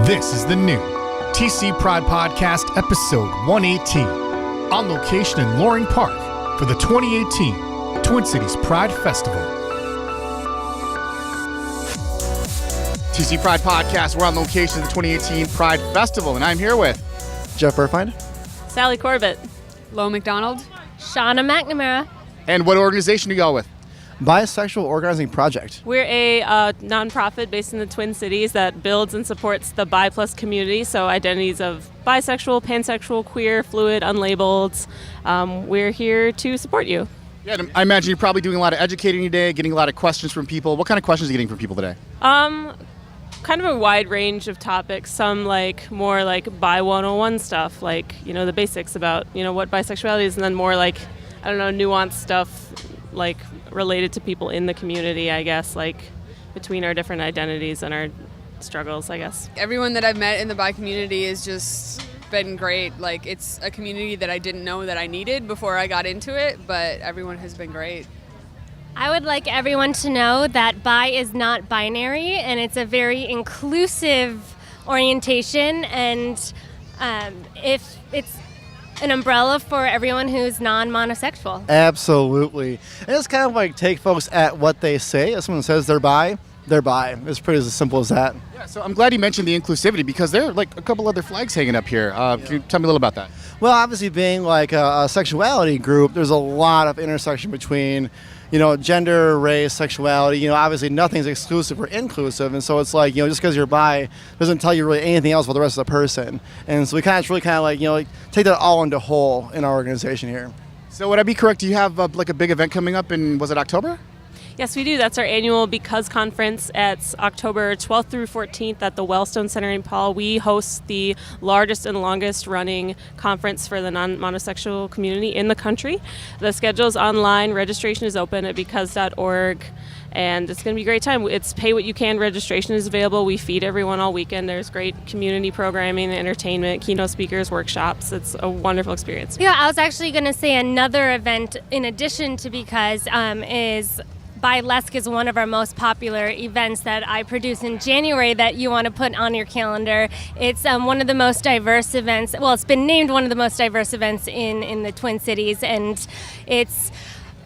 This is the new TC Pride Podcast, episode 118, on location in Loring Park for the 2018 Twin Cities Pride Festival. TC Pride Podcast, we're on location at the 2018 Pride Festival, and I'm here with Jeff Burfine, Sally Corbett, Lo McDonald, Shauna McNamara. And what organization are y'all with? Bisexual Organizing Project. We're a nonprofit based in the Twin Cities that builds and supports the bi plus community, so identities of bisexual, pansexual, queer, fluid, unlabeled. We're here to support you. Yeah, I imagine you're probably doing a lot of educating today, getting a lot of questions from people. What kind of questions are you getting from people today? Kind of a wide range of topics. Some more like bi 101 stuff, like, the basics about, what bisexuality is, and then more like, nuanced stuff like related to people in the community, I guess, like between our different identities and our struggles, I guess. Everyone that I've met in the bi community has just been great. Like, it's a community that I didn't know that I needed before I got into it, but everyone has been great. I would like everyone to know that bi is not binary, and it's a very inclusive orientation, and if it's an umbrella for everyone who's non-monosexual. Absolutely. And it's kind of like take folks at what they say. If someone says they're bi, they're bi. It's pretty as simple as that. Yeah, so I'm glad you mentioned the inclusivity because there are like a couple other flags hanging up here. Can you tell me a little about that? Well, obviously being like a sexuality group, there's a lot of intersection between gender, race, sexuality. Obviously nothing's exclusive or inclusive, and so it's like, just because you're bi doesn't tell you really anything else about the rest of the person. And so we kind of take that all into whole in our organization here. So would I be correct? Do you have a big event coming up in, was it October? Yes, we do. That's our annual Because Conference. It's October 12th through 14th at the Wellstone Center in Paul. We host the largest and longest running conference for the non-monosexual community in the country. The schedule is online. Registration is open at because.org. And it's going to be a great time. It's pay what you can. Registration is available. We feed everyone all weekend. There's great community programming, entertainment, keynote speakers, workshops. It's a wonderful experience. Yeah, I was actually going to say another event in addition to Because is Bi-Lesque is one of our most popular events that I produce in January that you want to put on your calendar. It's one of the most diverse events. Well, it's been named one of the most diverse events in the Twin Cities, and it's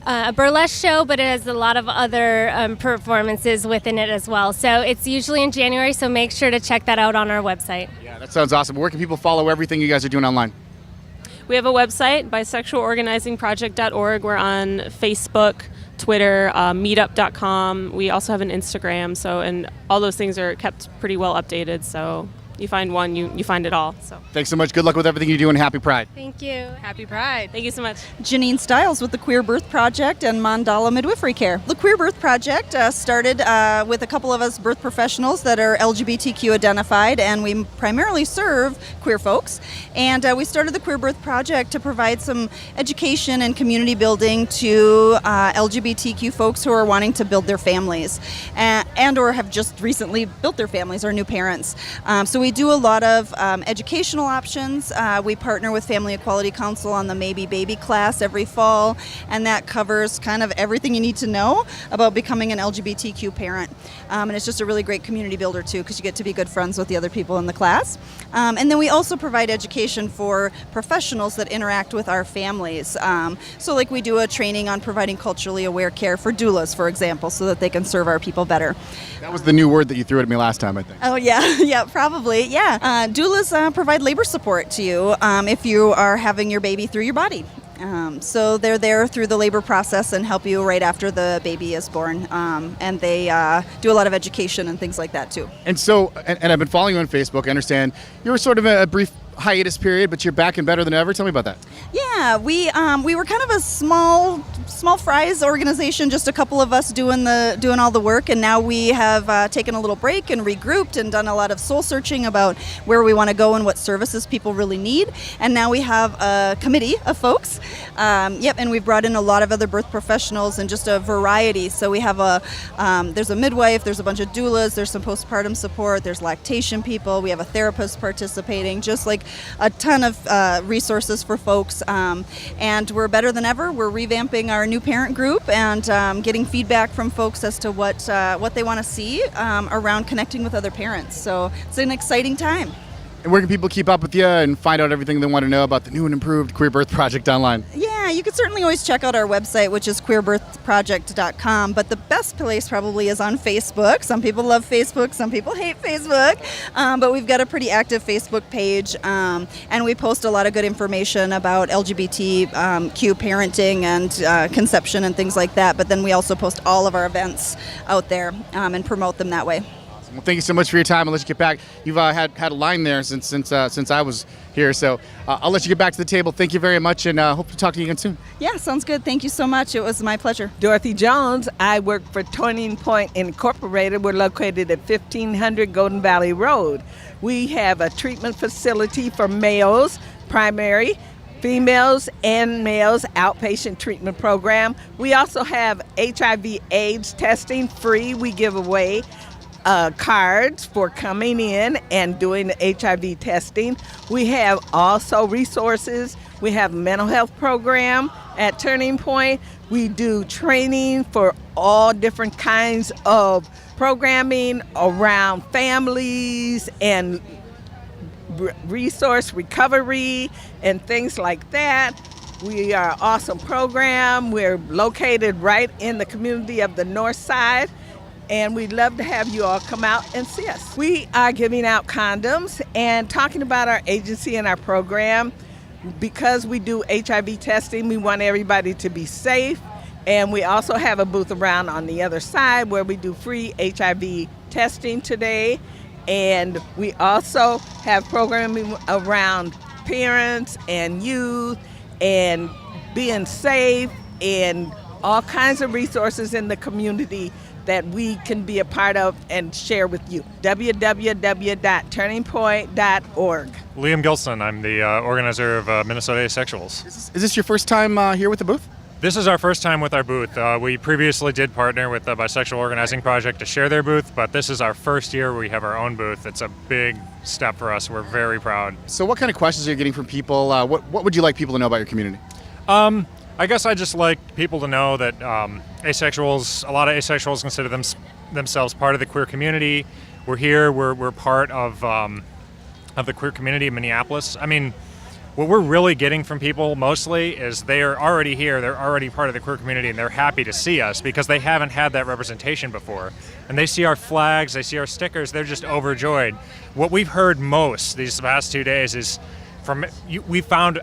a burlesque show, but it has a lot of other performances within it as well. So it's usually in January, so make sure to check that out on our website. Yeah, that sounds awesome. Where can people follow everything you guys are doing online? We have a website, bisexualorganizingproject.org. We're on Facebook, Twitter, meetup.com. We also have an Instagram, and all those things are kept pretty well updated. So you find one, you find it all. So thanks so much. Good luck with everything you do, and happy Pride. Thank you. Happy Pride. Thank you so much. Janine Stiles with the Queer Birth Project and Mandala Midwifery Care. The Queer Birth Project started with a couple of us birth professionals that are LGBTQ identified, and we primarily serve queer folks. And we started the Queer Birth Project to provide some education and community building to LGBTQ folks who are wanting to build their families and or have just recently built their families or new parents. So we do a lot of educational options. We partner with Family Equality Council on the Maybe Baby class every fall, and that covers kind of everything you need to know about becoming an LGBTQ parent. And it's just a really great community builder too, because you get to be good friends with the other people in the class. And then we also provide education for professionals that interact with our families. So like we do a training on providing culturally aware care for doulas, for example, so that they can serve our people better. That was the new word that you threw at me last time, I think. Oh, yeah, probably. Yeah. Doulas provide labor support to you if you are having your baby through your body. So they're there through the labor process and help you right after the baby is born. And they do a lot of education and things like that, too. And so, and I've been following you on Facebook. I understand you were sort of a brief hiatus period, but you're back and better than ever. Tell me about that. Yeah, we were kind of a small fries organization, just a couple of us doing all the work, and now we have taken a little break and regrouped and done a lot of soul searching about where we want to go and what services people really need. And now we have a committee of folks. And we've brought in a lot of other birth professionals and just a variety. So we have there's a midwife, there's a bunch of doulas, there's some postpartum support, there's lactation people, we have a therapist participating, just like a ton of resources for folks. And we're better than ever. We're revamping our new parent group and getting feedback from folks as to what they want to see around connecting with other parents. So it's an exciting time. And where can people keep up with you and find out everything they want to know about the new and improved Queer Birth Project online? Yeah, you can certainly always check out our website, which is queerbirthproject.com, but the best place probably is on Facebook. Some people love Facebook, some people hate Facebook, but we've got a pretty active Facebook page, and we post a lot of good information about LGBTQ parenting and conception and things like that, but then we also post all of our events out there and promote them that way. Well, thank you so much for your time. I'll let you get back. You've had a line there since I was here, so I'll let you get back to the table. Thank you very much, and hope to talk to you again soon. Yeah, sounds good. Thank you so much. It was my pleasure. Dorothy Jones. I work for Turning Point Incorporated. We're located at 1500 Golden Valley Road. We have a treatment facility for males, primary, females and males, outpatient treatment program. We also have HIV/AIDS testing free. We give away cards for coming in and doing the HIV testing. We have also resources. We have a mental health program at Turning Point. We do training for all different kinds of programming around families and resource recovery and things like that. We are an awesome program. We're located right in the community of the North Side, and we'd love to have you all come out and see us. We are giving out condoms and talking about our agency and our program. Because we do HIV testing, we want everybody to be safe. And we also have a booth around on the other side where we do free HIV testing today. And we also have programming around parents and youth and being safe and all kinds of resources in the community that we can be a part of and share with you. www.turningpoint.org. Liam Gilson, I'm the organizer of Minnesota Asexuals. Is this your first time here with the booth? This is our first time with our booth. We previously did partner with the Bisexual Organizing Project to share their booth, but this is our first year where we have our own booth. It's a big step for us. We're very proud. So what kind of questions are you getting from people? What would you like people to know about your community? I guess I just like people to know that asexuals, a lot of asexuals consider themselves part of the queer community. We're here, we're part of the queer community in Minneapolis. I mean, what we're really getting from people mostly is they are already here, they're already part of the queer community, and they're happy to see us because they haven't had that representation before. And they see our flags, they see our stickers, they're just overjoyed. What we've heard most these past 2 days is from you,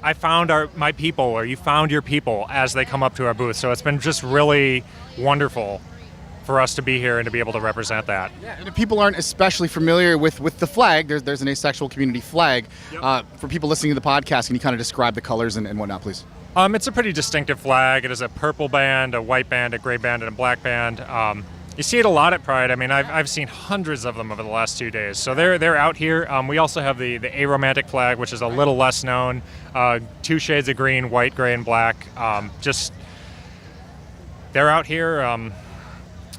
I found my people, or you found your people as they come up to our booth. So it's been just really wonderful for us to be here and to be able to represent that. Yeah, and if people aren't especially familiar with the flag, there's an asexual community flag. Yep. For people listening to the podcast, can you kind of describe the colors and whatnot, please? It's a pretty distinctive flag. It is a purple band, a white band, a gray band, and a black band. You see it a lot at Pride. I mean, I've seen hundreds of them over the last 2 days. So they're out here. We also have the aromantic flag, which is a little less known. 2 shades of green, white, gray, and black. They're out here,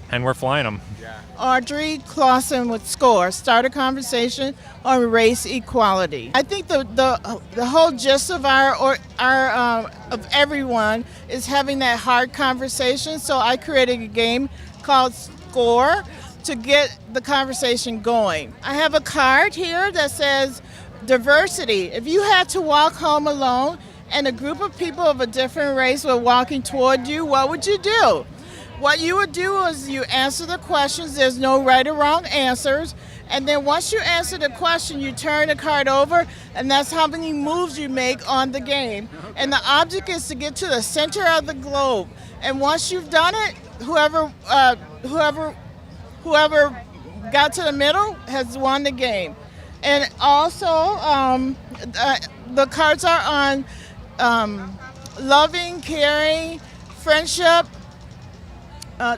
and we're flying them. Yeah. Audrey Clausen with SCORE, start a conversation on race equality. I think the whole gist of our of everyone is having that hard conversation. So I created a game called SCORE to get the conversation going. I have a card here that says diversity. If you had to walk home alone and a group of people of a different race were walking toward you, what would you do? What you would do is you answer the questions. There's no right or wrong answers. And then once you answer the question, you turn the card over, and that's how many moves you make on the game. And the object is to get to the center of the globe. And once you've done it, whoever got to the middle has won the game. And also, the cards are on loving, caring, friendship,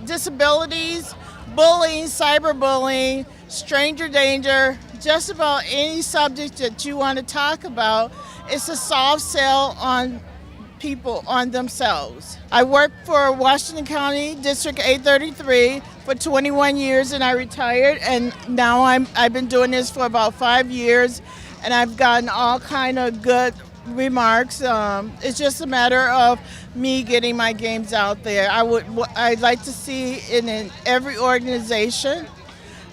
disabilities, bullying, cyberbullying, stranger danger, just about any subject that you want to talk about. It's a soft sell on people, on themselves. I worked for Washington County District 833 for 21 years, and I retired, and now I've been doing this for about 5 years, and I've gotten all kind of good remarks. It's just a matter of me getting my games out there. I'd like to see it in every organization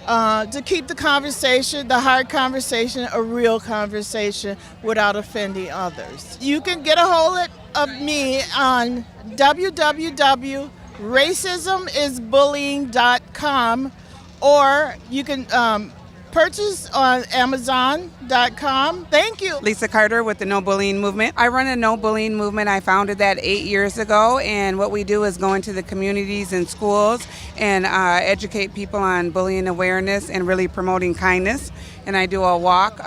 to keep the conversation, the hard conversation, a real conversation without offending others. You can get a hold of me on www.racismisbullying.com, or you can purchase on Amazon.com. Thank you. Lisa Carter with the No Bullying Movement. I run a No Bullying Movement. I founded that 8 years ago, and what we do is go into the communities and schools and educate people on bullying awareness and really promoting kindness. And I do a walk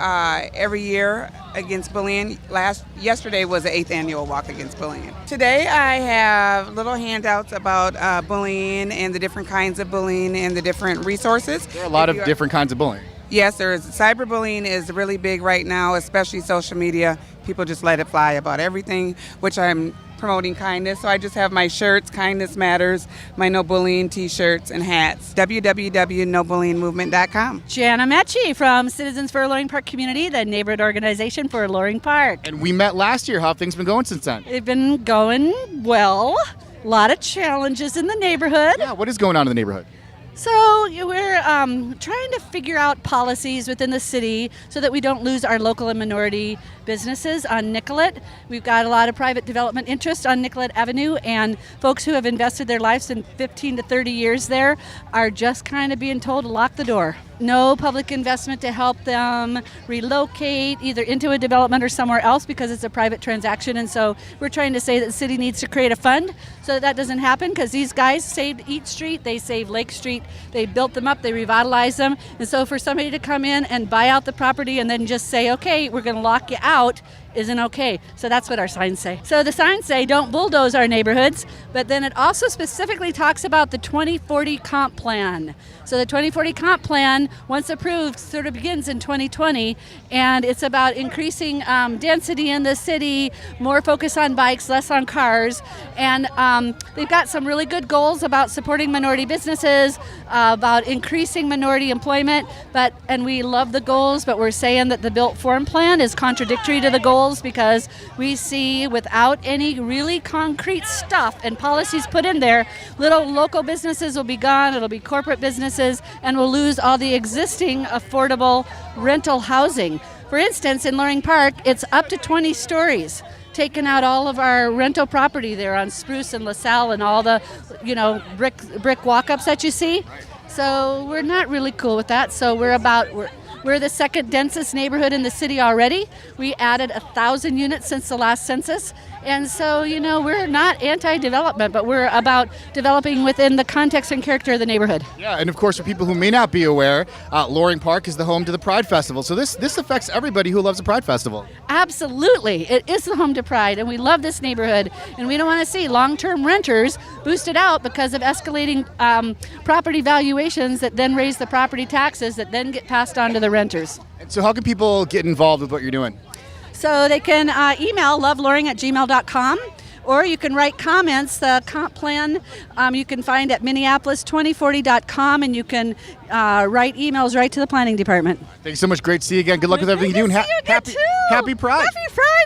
every year against bullying. Yesterday was the 8th annual walk against bullying. Today I have little handouts about bullying and the different kinds of bullying and the different resources. There are a lot of different kinds of bullying. Yes, there is. Cyberbullying is really big right now, especially social media. People just let it fly about everything, which I'm promoting kindness. So I just have my shirts, Kindness Matters, my No Bullying t-shirts and hats. www.nobullyingmovement.com. Jana Mecci from Citizens for Loring Park Community, the neighborhood organization for Loring Park. And we met last year. How have things been going since then? They've been going well. A lot of challenges in the neighborhood. Yeah, what is going on in the neighborhood? So we're trying to figure out policies within the city so that we don't lose our local and minority businesses on Nicollet. We've got a lot of private development interest on Nicollet Avenue, and folks who have invested their lives in 15 to 30 years there are just kind of being told to lock the door. No public investment to help them relocate either into a development or somewhere else because it's a private transaction. And so we're trying to say that the city needs to create a fund so that doesn't happen, because these guys saved Eat Street, they saved Lake Street, they built them up, they revitalized them. And so for somebody to come in and buy out the property and then just say, okay, we're going to lock you out, isn't okay. So that's what our signs say. So the signs say don't bulldoze our neighborhoods, but then it also specifically talks about the 2040 comp plan. So the 2040 comp plan, once approved, sort of begins in 2020, and it's about increasing density in the city, more focus on bikes, less on cars, and they've got some really good goals about supporting minority businesses, about increasing minority employment, and we love the goals, but we're saying that the built form plan is contradictory to the goals, because we see without any really concrete stuff and policies put in there, little local businesses will be gone, it'll be corporate businesses, and we'll lose all the existing affordable rental housing. For instance, in Loring Park, it's up to 20 stories. Taken out all of our rental property there on Spruce and LaSalle and all the, brick walk-ups that you see. So we're not really cool with that. So we're the second densest neighborhood in the city already. We added 1,000 units since the last census. And so, we're not anti-development, but we're about developing within the context and character of the neighborhood. Yeah, and of course, for people who may not be aware, Loring Park is the home to the Pride Festival. So this affects everybody who loves a Pride Festival. Absolutely. It is the home to Pride, and we love this neighborhood. And we don't want to see long-term renters boosted out because of escalating property valuations that then raise the property taxes that then get passed on to the renters. And so how can people get involved with what you're doing? So they can email loveloring@gmail.com, or you can write comments. The comp plan you can find at minneapolis2040.com, and you can write emails right to the planning department. Thanks so much. Great to see you again. Good luck with everything you do. Happy Pride. Happy Pride.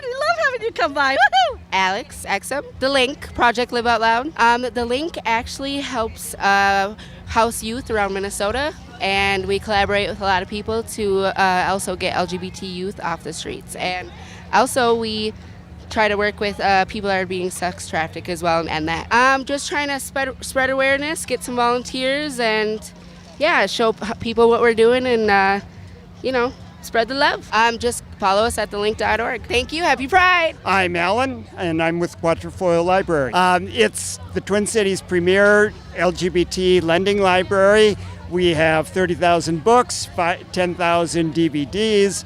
We love having you come by. Woohoo! Alex Exum, The Link, Project Live Out Loud. The Link actually helps house youth around Minnesota, and we collaborate with a lot of people to also get LGBT youth off the streets. And also we try to work with people that are being sex trafficked as well, and end that. Just trying to spread awareness, get some volunteers, and show people what we're doing, and spread the love. Just follow us at thelink.org. Thank you. Happy Pride. I'm Alan, and I'm with Quatrefoil Library. It's the Twin Cities' premier LGBT lending library. We have 30,000 books, 10,000 DVDs.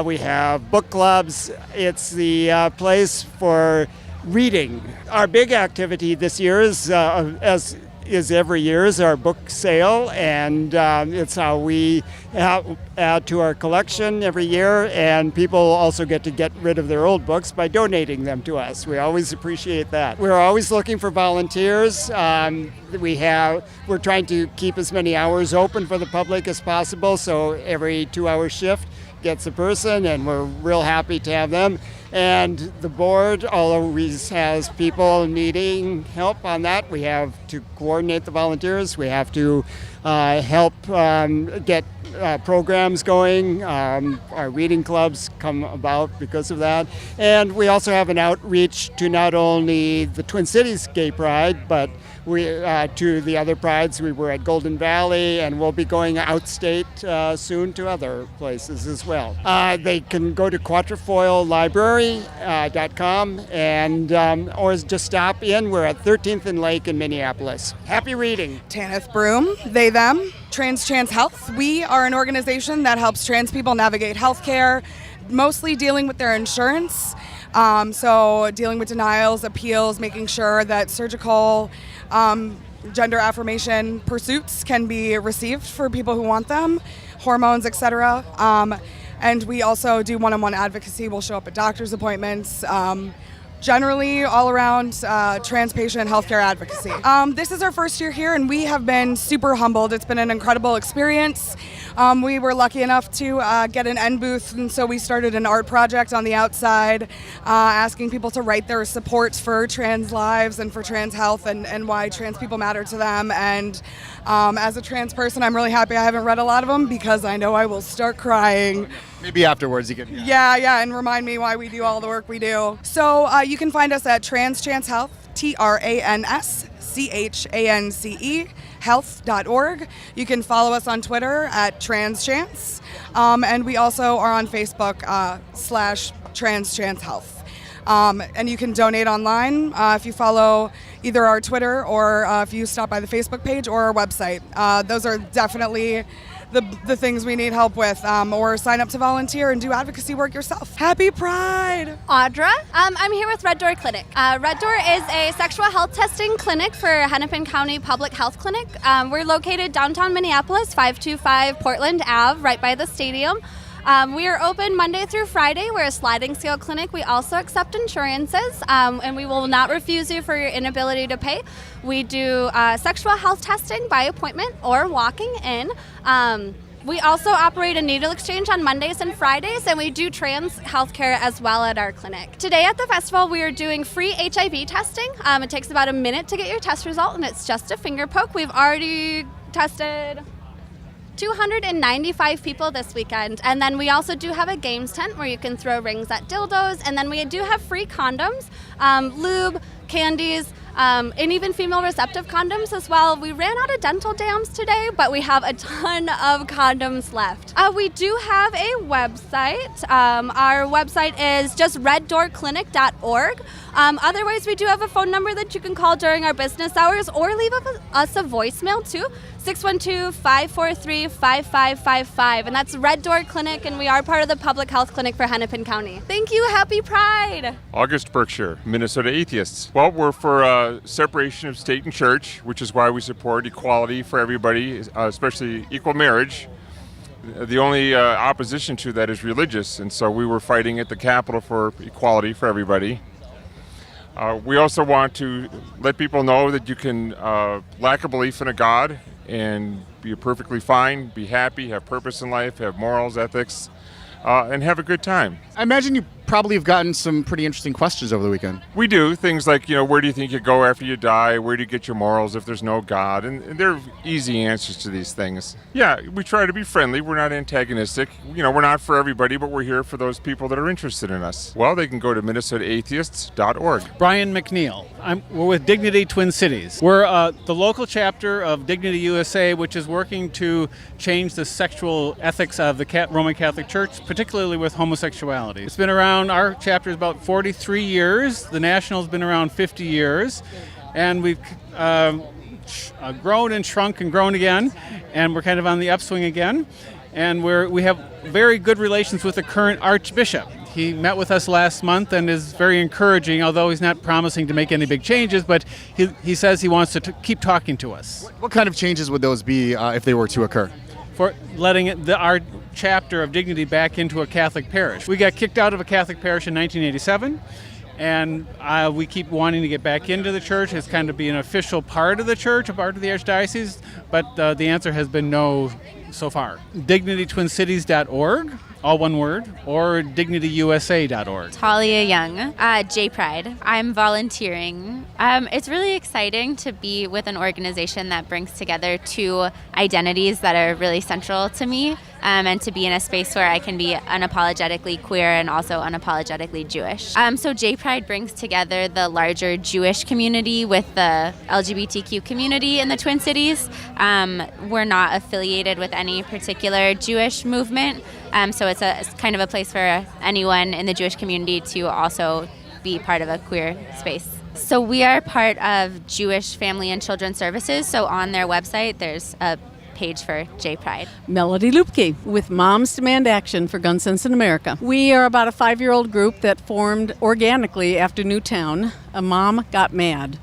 We have book clubs. It's the place for reading. Our big activity this year is, as is every year, is our book sale, and it's how we add to our collection every year, and people also get to get rid of their old books by donating them to us. We always appreciate that. We're always looking for volunteers. We're trying to keep as many hours open for the public as possible, so every 2-hour shift gets a person, and we're real happy to have them. And the board always has people needing help on that. We have to coordinate the volunteers. We have to help get programs going. Our reading clubs come about because of that. And we also have an outreach to not only the Twin Cities Gay Pride, but to the other prides. We were at Golden Valley, and we'll be going outstate soon to other places as well. They can go to quatrefoillibrary.com and or just stop in. We're at 13th and Lake in Minneapolis. Happy reading. Tanith Broom, they, them, Trans Chance Health. We are an organization that helps trans people navigate healthcare, mostly dealing with their insurance. So dealing with denials, appeals, making sure that surgical gender affirmation pursuits can be received for people who want them, hormones, etc. And we also do one-on-one advocacy. We'll show up at doctor's appointments, generally all around trans patient healthcare advocacy. This is our first year here, and we have been super humbled. It's been an incredible experience. We were lucky enough to get an end booth, and so we started an art project on the outside, asking people to write their support for trans lives and for trans health and why trans people matter to them. And as a trans person, I'm really happy I haven't read a lot of them because I know I will start crying. Maybe afterwards you can. Yeah, and remind me why we do all the work we do. So you can find us at Trans Chance Health, TRANSCHANCE, health.org. You can follow us on Twitter at TransChance, and we also are on Facebook /TransChance Health. And you can donate online if you follow either our Twitter or if you stop by the Facebook page or our website. Those are definitely the things we need help with, or sign up to volunteer and do advocacy work yourself. Happy Pride! Audra. I'm here with Red Door Clinic. Red Door is a sexual health testing clinic for Hennepin County Public Health Clinic. We're located downtown Minneapolis, 525 Portland Ave, right by the stadium. We are open Monday through Friday. We're a sliding scale clinic. We also accept insurances, and we will not refuse you for your inability to pay. We do sexual health testing by appointment or walking in. We also operate a needle exchange on Mondays and Fridays, and we do trans healthcare as well at our clinic. Today at the festival, we are doing free HIV testing. It takes about a minute to get your test result, and it's just a finger poke. We've already tested 295 people this weekend. And then we also do have a games tent where you can throw rings at dildos. And then we do have free condoms, lube, candies, and even female receptive condoms as well. We ran out of dental dams today, but we have a ton of condoms left. We do have a website. Our website is just reddoorclinic.org. Otherwise, we do have a phone number that you can call during our business hours or leave us a voicemail too, 612-543-5555. And that's Red Door Clinic, and we are part of the Public Health Clinic for Hennepin County. Thank you. Happy Pride. August Berkshire, Minnesota Atheists. Well, we're for separation of state and church, which is why we support equality for everybody, especially equal marriage. The only opposition to that is religious, and so we were fighting at the Capitol for equality for everybody. We also want to let people know that you can lack a belief in a God and be perfectly fine, be happy, have purpose in life, have morals, ethics, and have a good time. I imagine you probably have gotten some pretty interesting questions over the weekend. We do. Things like, where do you think you go after you die? Where do you get your morals if there's no God? And they're easy answers to these things. Yeah, we try to be friendly. We're not antagonistic. We're not for everybody, but we're here for those people that are interested in us. Well, they can go to MinnesotaAtheists.org. Brian McNeil. We're with Dignity Twin Cities. We're the local chapter of Dignity USA, which is working to change the sexual ethics of the Roman Catholic Church, particularly with homosexuality. It's been around, our chapter is about 43 years. The National's been around 50 years. And we've grown and shrunk and grown again. And we're kind of on the upswing again. And we have very good relations with the current Archbishop. He met with us last month and is very encouraging, although he's not promising to make any big changes, but he says he wants to keep talking to us. What kind of changes would those be if they were to occur? For letting our chapter of Dignity back into a Catholic parish. We got kicked out of a Catholic parish in 1987, And we keep wanting to get back into the church. It's kind of be an official part of the church, a part of the Archdiocese, but the answer has been no so far. DignityTwinCities.org, all one word, or DignityUSA.org. Talia Young, J-Pride. I'm volunteering. It's really exciting to be with an organization that brings together two identities that are really central to me, and to be in a space where I can be unapologetically queer and also unapologetically Jewish. So J-Pride brings together the larger Jewish community with the LGBTQ community in the Twin Cities. We're not affiliated with any particular Jewish movement, so it's kind of a place for anyone in the Jewish community to also be part of a queer space. So we are part of Jewish Family and Children Services, so on their website there's a page for J-Pride. Melody Lupke with Moms Demand Action for Gun Sense in America. We are about a 5-year-old group that formed organically after Newtown. A mom got mad,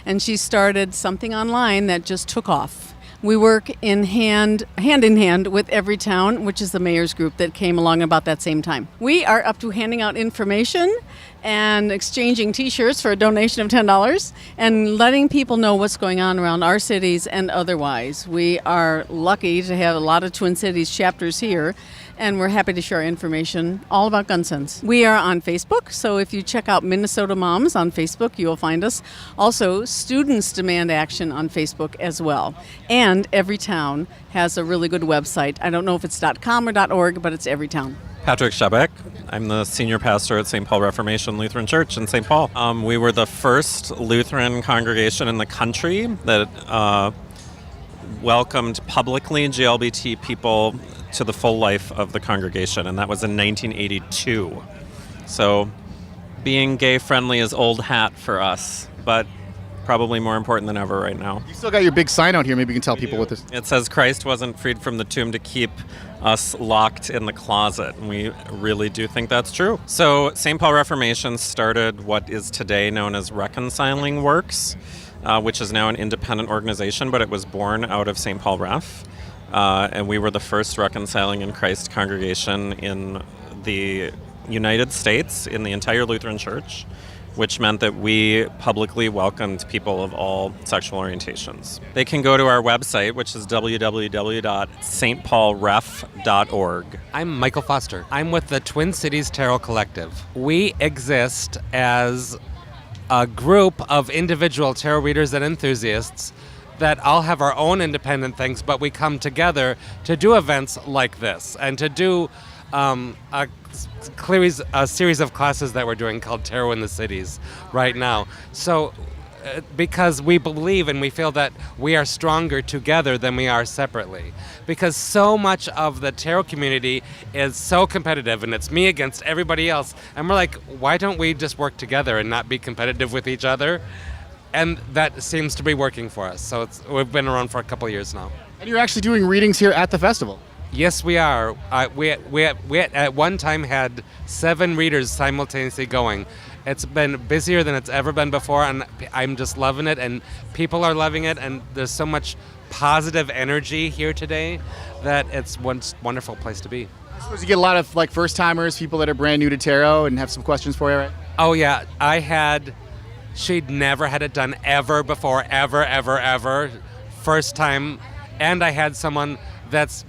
and she started something online that just took off. We work hand in hand with Everytown, which is the mayor's group that came along about that same time. We are up to handing out information and exchanging t-shirts for a donation of $10 and letting people know what's going on around our cities and otherwise. We are lucky to have a lot of Twin Cities chapters here, and we're happy to share information all about gun sense. We are on Facebook, so if you check out Minnesota Moms on Facebook, you will find us. Also, Students Demand Action on Facebook as well. And Everytown has a really good website. I don't know if it's .com or .org, but it's Everytown. Patrick Shebeck. I'm the senior pastor at St. Paul Reformation Lutheran Church in St. Paul. We were the first Lutheran congregation in the country that welcomed publicly GLBT people to the full life of the congregation, and that was in 1982. So being gay-friendly is old hat for us, but probably more important than ever right now. You still got your big sign out here. Maybe you can tell people what this is. It says Christ wasn't freed from the tomb to keep us locked in the closet, and we really do think that's true. So St. Paul Reformation started what is today known as Reconciling Works, which is now an independent organization, but it was born out of St. Paul Ref. And we were the first Reconciling in Christ congregation in the United States, in the entire Lutheran Church, which meant that we publicly welcomed people of all sexual orientations. They can go to our website, which is www.stpaulref.org. I'm Michael Foster. I'm with the Twin Cities Tarot Collective. We exist as a group of individual tarot readers and enthusiasts that all have our own independent things, but we come together to do events like this and to do a series of classes that we're doing called Tarot in the Cities right now. So because we believe and we feel that we are stronger together than we are separately. Because so much of the tarot community is so competitive and it's me against everybody else. And we're like, why don't we just work together and not be competitive with each other? And that seems to be working for us. So we've been around for a couple of years now. And you're actually doing readings here at the festival. Yes, we are. We at one time had 7 readers simultaneously going. It's been busier than it's ever been before, and I'm just loving it, and people are loving it, and there's so much positive energy here today that it's one wonderful place to be. I suppose you get a lot of first-timers, people that are brand new to tarot and have some questions for you, right? Oh, yeah. She'd never had it done ever before, ever. First time. And I had someone that's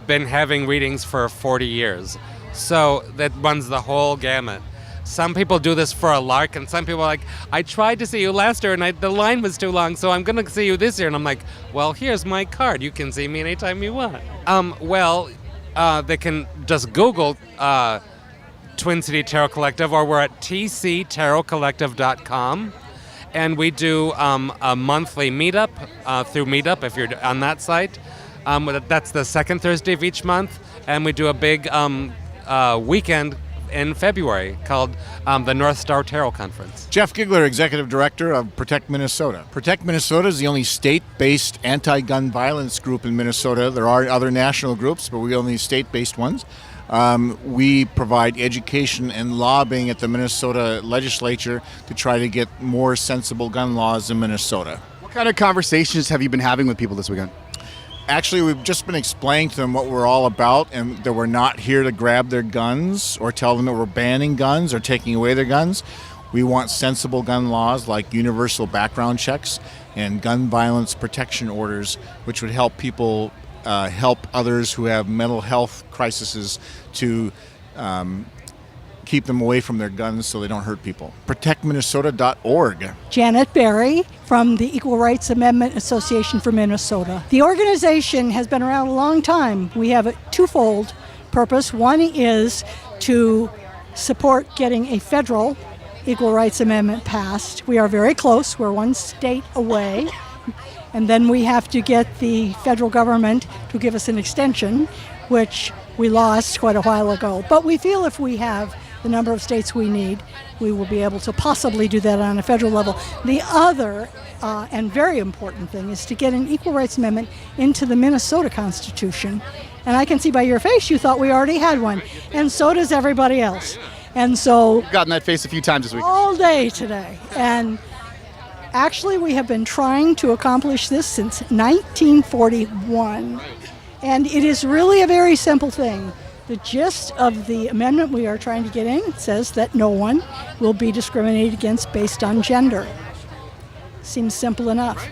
been having readings for 40 years. So that runs the whole gamut. Some people do this for a lark, and some people are like, I tried to see you last year, and the line was too long, so I'm going to see you this year. And I'm like, well, here's my card. You can see me anytime you want. They can just Google Twin City Tarot Collective, or we're at tctarotcollective.com. And we do a monthly meetup through Meetup, if you're on that site. That's the second Thursday of each month. And we do a big weekend in February called the North Star Tarot Conference. Jeff Gigler, Executive Director of Protect Minnesota. Protect Minnesota is the only state-based anti-gun violence group in Minnesota. There are other national groups, but we're the only state-based ones. We provide education and lobbying at the Minnesota legislature to try to get more sensible gun laws in Minnesota. What kind of conversations have you been having with people this weekend? Actually, we've just been explaining to them what we're all about and that we're not here to grab their guns or tell them that we're banning guns or taking away their guns. We want sensible gun laws like universal background checks and gun violence protection orders, which would help people help others who have mental health crises to keep them away from their guns so they don't hurt people. ProtectMinnesota.org. Janet Berry from the Equal Rights Amendment Association for Minnesota. The organization has been around a long time. We have a twofold purpose. One is to support getting a federal Equal Rights Amendment passed. We are very close. We're one state away. And then we have to get the federal government to give us an extension, which we lost quite a while ago. But we feel if we have the number of states we need, we will be able to possibly do that on a federal level. The other and very important thing is to get an Equal Rights Amendment into the Minnesota Constitution. And I can see by your face you thought we already had one, and so does everybody else. And so You've gotten that face a few times this week. all day today. And actually we have been trying to accomplish this since 1941. And it is really a very simple thing. The gist of the amendment we are trying to get in says that no one will be discriminated against based on gender. Seems simple enough.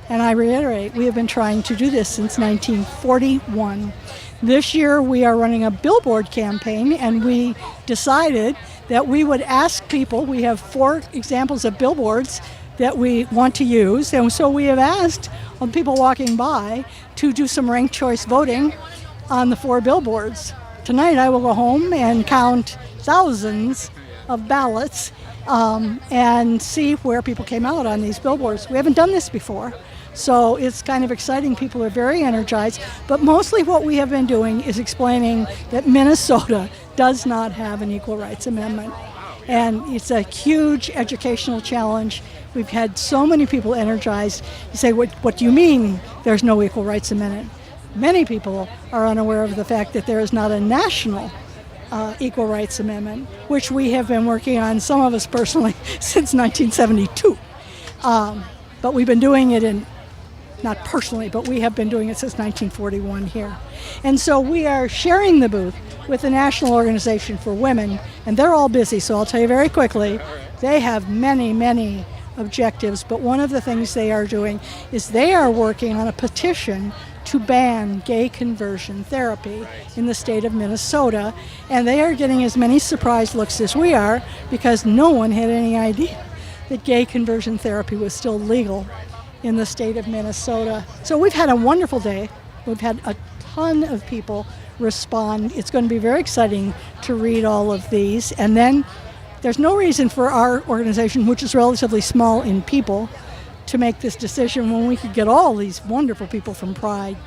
And I reiterate, we have been trying to do this since 1941. This year we are running a billboard campaign, and we decided that we would ask people, we have 4 examples of billboards that we want to use, and so we have asked people walking by to do some ranked choice voting on the 4 billboards. Tonight I will go home and count thousands of ballots and see where people came out on these billboards. We haven't done this before, so it's kind of exciting. People are very energized, but mostly what we have been doing is explaining that Minnesota does not have an Equal Rights Amendment, and it's a huge educational challenge. We've had so many people energized. You say, what do you mean there's no Equal Rights Amendment? Many people are unaware of the fact that there is not a national Equal Rights Amendment, which we have been working on, some of us personally, since 1972. But we've been doing it not personally, but we have been doing it since 1941 here. And so we are sharing the booth with the National Organization for Women, and they're all busy, so I'll tell you very quickly, they have many, many objectives, but one of the things they are doing is they are working on a petition to ban gay conversion therapy in the state of Minnesota, and they are getting as many surprise looks as we are because no one had any idea that gay conversion therapy was still legal in the state of Minnesota. So we've had a wonderful day. We've had a ton of people respond. It's going to be very exciting to read all of these, and then there's no reason for our organization, which is relatively small in people, to make this decision when we could get all these wonderful people from Pride.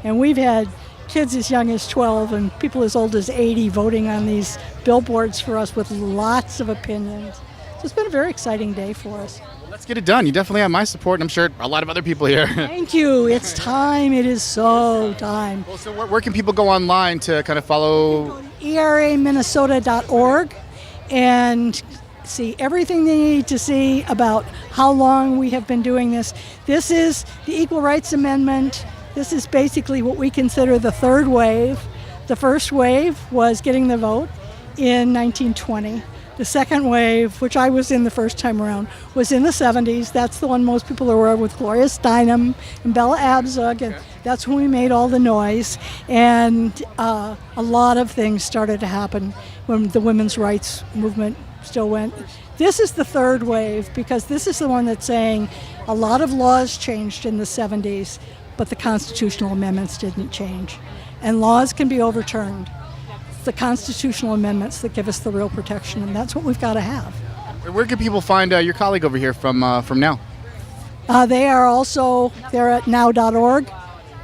And we've had kids as young as 12 and people as old as 80 voting on these billboards for us with lots of opinions. So it's been a very exciting day for us. Let's get it done. You definitely have my support, and I'm sure a lot of other people here. Thank you. It's time. It is so time. Well, so where can people go online to kind of follow? ERAMinnesota.org and see everything they need to see about how long we have been doing this. This is the Equal Rights Amendment. This is basically what we consider the third wave. The first wave was getting the vote in 1920. The second wave, which I was in the first time around, was in the 70s. That's the one most people are aware of, with Gloria Steinem and Bella Abzug, and that's when we made all the noise. And a lot of things started to happen when the women's rights movement still went. This is the third wave because this is the one that's saying a lot of laws changed in the 70s, but the constitutional amendments didn't change. And laws can be overturned. It's the constitutional amendments that give us the real protection, and that's what we've got to have. Where can people find your colleague over here from Now? They're at now.org.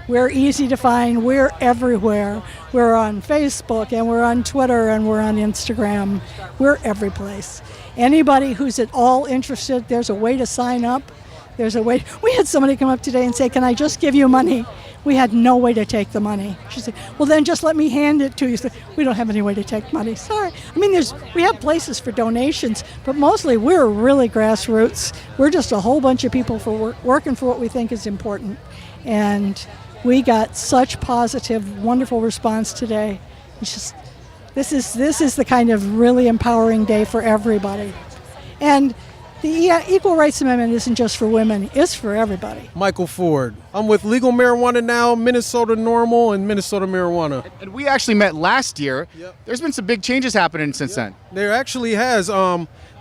We're easy to find. We're everywhere. We're on Facebook, and we're on Twitter, and we're on Instagram. We're every place. Anybody who's at all interested, there's a way to sign up. There's a way. We had somebody come up today and say, "Can I just give you money?" We had no way to take the money. She said, "Well, then just let me hand it to you." Said, "We don't have any way to take money." Sorry. I mean, we have places for donations, but mostly we're really grassroots. We're just a whole bunch of people working for what we think is important. And We got such positive, wonderful response today. It's just, this is the kind of really empowering day for everybody. And the Equal Rights Amendment isn't just for women, it's for everybody. Michael Ford. I'm with Legal Marijuana Now, Minnesota Normal, and Minnesota Marijuana. And we actually met last year. Yep. There's been some big changes happening since then. There actually has.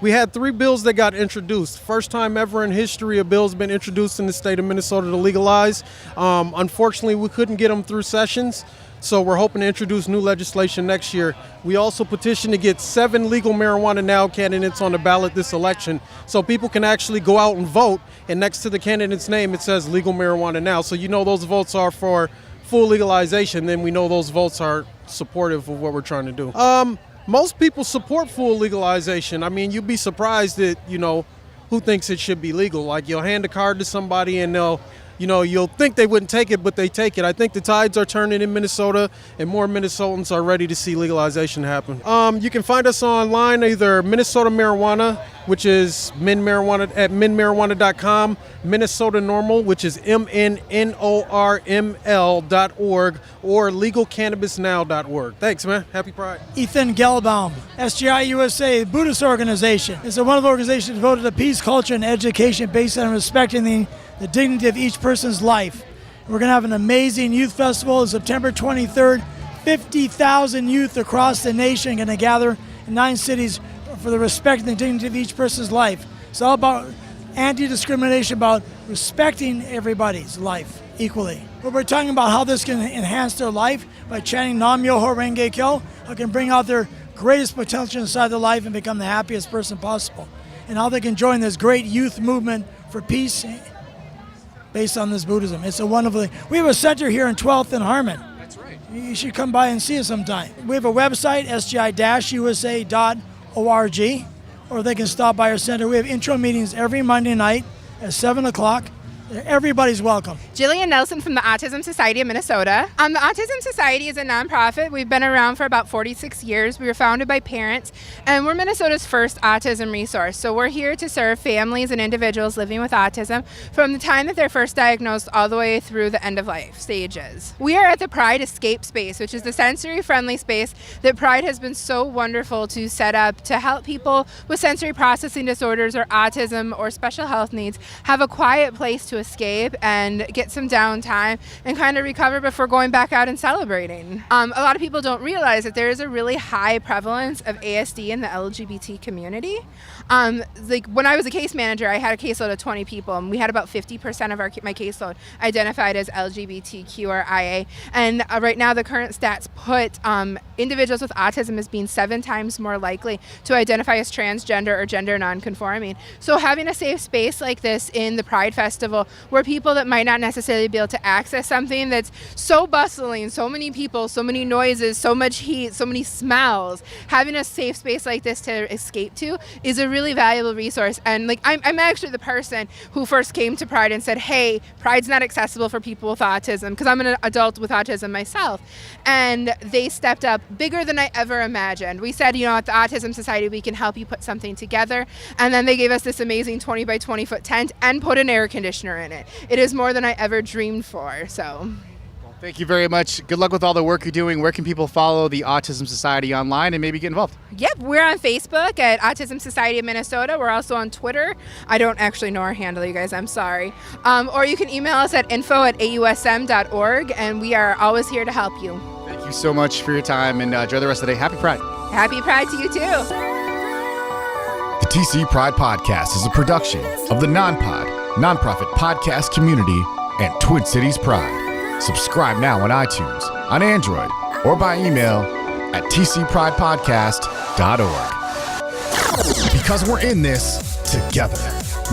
We had 3 bills that got introduced. First time ever in history a bill's been introduced in the state of Minnesota to legalize. Unfortunately, we couldn't get them through sessions, so we're hoping to introduce new legislation next year. We also petitioned to get 7 Legal Marijuana Now candidates on the ballot this election, so people can actually go out and vote, and next to the candidate's name it says Legal Marijuana Now. So you know those votes are for full legalization, then we know those votes are supportive of what we're trying to do. Most people support full legalization. I mean, you'd be surprised that, who thinks it should be legal. Like, you'll hand a card to somebody and you'll think they wouldn't take it, but they take it. I think the tides are turning in Minnesota, and more Minnesotans are ready to see legalization happen. You can find us online, either Minnesota Marijuana, which is MinMarijuana at minmarijuana.com, Minnesota Normal, which is MNNORML.org, or legalcannabisnow.org. Thanks, man. Happy Pride. Ethan Gelbaum, SGI USA, Buddhist organization. It's a wonderful organization devoted to peace, culture, and education based on respecting the dignity of each person's life. We're going to have an amazing youth festival on September 23rd. 50,000 youth across the nation are going to gather in 9 cities for the respect and the dignity of each person's life. It's all about anti-discrimination, about respecting everybody's life equally. But we're talking about how this can enhance their life by chanting Nam Myoho Renge Kyo, how can bring out their greatest potential inside their life and become the happiest person possible. And how they can join this great youth movement for peace based on this Buddhism. It's a wonderful thing. We have a center here in 12th and Harmon. That's right. You should come by and see us sometime. We have a website, sgi-usa.org, or they can stop by our center. We have intro meetings every Monday night at 7 o'clock. Everybody's welcome. Jillian Nelson from the Autism Society of Minnesota. The Autism Society is a nonprofit. We've been around for about 46 years. We were founded by parents, and we're Minnesota's first autism resource. So we're here to serve families and individuals living with autism from the time that they're first diagnosed all the way through the end of life stages. We are at the Pride Escape Space, which is the sensory-friendly space that Pride has been so wonderful to set up to help people with sensory processing disorders or autism or special health needs have a quiet place to escape and get some downtime and kind of recover before going back out and celebrating. A lot of people don't realize that there is a really high prevalence of ASD in the LGBT community. Like when I was a case manager, I had a caseload of 20 people, and we had about 50% of my caseload identified as LGBTQ or IA. And right now, the current stats put individuals with autism as being 7 times more likely to identify as transgender or gender nonconforming. So having a safe space like this in the Pride Festival, where people that might not necessarily be able to access something that's so bustling, so many people, so many noises, so much heat, so many smells, having a safe space like this to escape to is a really valuable resource. And like I'm actually the person who first came to Pride and said, hey, Pride's not accessible for people with autism, because I'm an adult with autism myself. And they stepped up bigger than I ever imagined. We said, at the Autism Society, we can help you put something together. And then they gave us this amazing 20 by 20 foot tent and put an air conditioner in it. It is more than I ever dreamed for. So Thank you very much. Good luck with all the work you're doing. Where can people follow the Autism Society online and maybe get involved? Yep, we're on Facebook at Autism Society of Minnesota. We're also on Twitter. I don't actually know our handle, you guys. I'm sorry. Or you can email us at info@ausm.org, and we are always here to help you. Thank you so much for your time, and enjoy the rest of the day. Happy Pride. Happy Pride to you, too. The TC Pride Podcast is a production of the nonprofit podcast community and Twin Cities Pride. Subscribe now on iTunes, on Android, or by email at tcpridepodcast.org. Because we're in this together.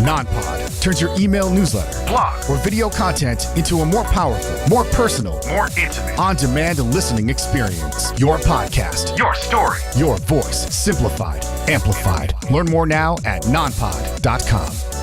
NonPod turns your email newsletter, blog, or video content into a more powerful, more personal, more intimate, on-demand listening experience. Your podcast, your story, your voice, simplified, amplified. Learn more now at nonpod.com.